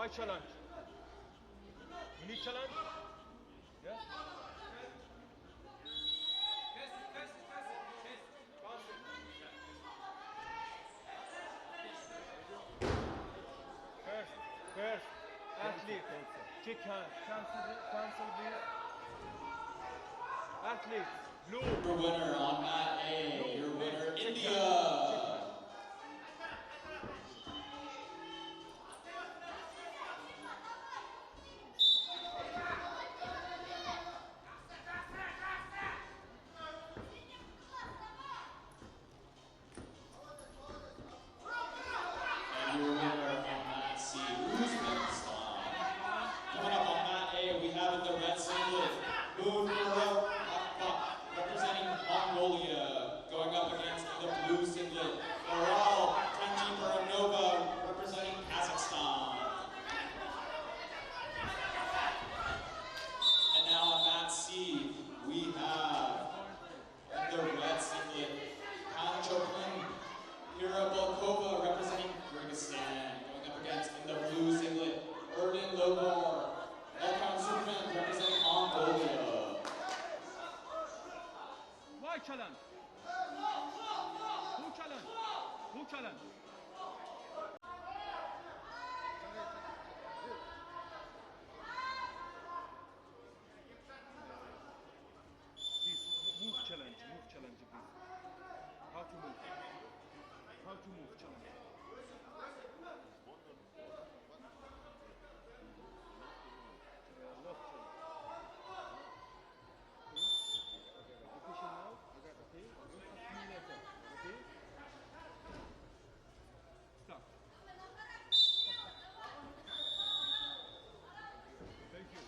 Why challenge? You need challenge? Yeah? First, athlete, kick hand, cancel this. Athlete, blue. Your winner on mat A, Blue, your winner, kick India. hand. And your winner on mat C, Uzbekistan. Coming up on mat A, we have in the red singlet, Moonuro representing Mongolia, going up against the blue singlet, Aral Tanjimuranova representing Kazakhstan. And now on mat C, we have the red singlet, Panchoklin Irabalkova representing Kyrgyzstan, going up against in the blue singlet, Erden Lobor, Elkan Zurfin representing Mongolia. Why challenge? Who challenge? Who challenge? Please, move challenge, please. How to move? How to move challenge? Left challenge. Location now, okay? Me later, okay? Stop. Thank you.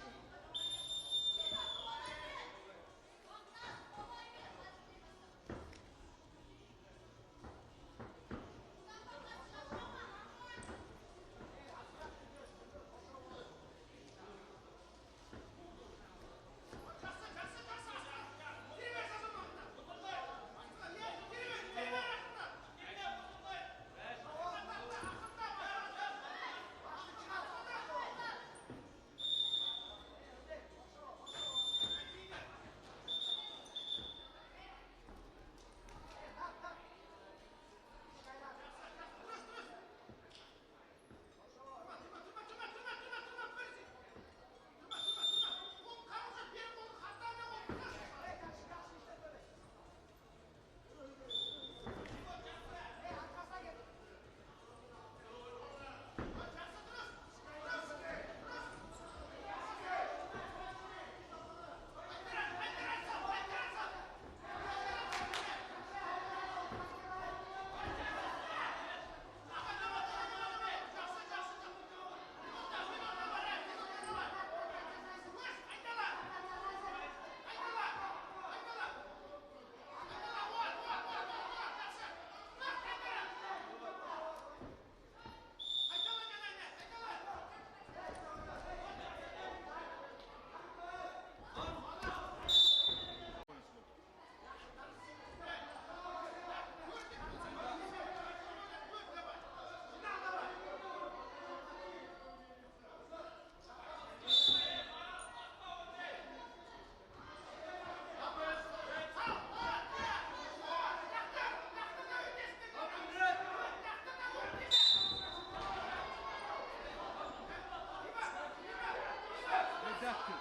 Exactly.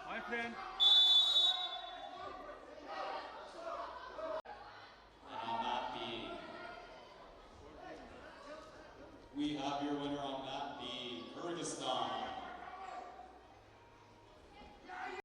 My friend. And on mat B, we have your winner on mat B, Kyrgyzstan.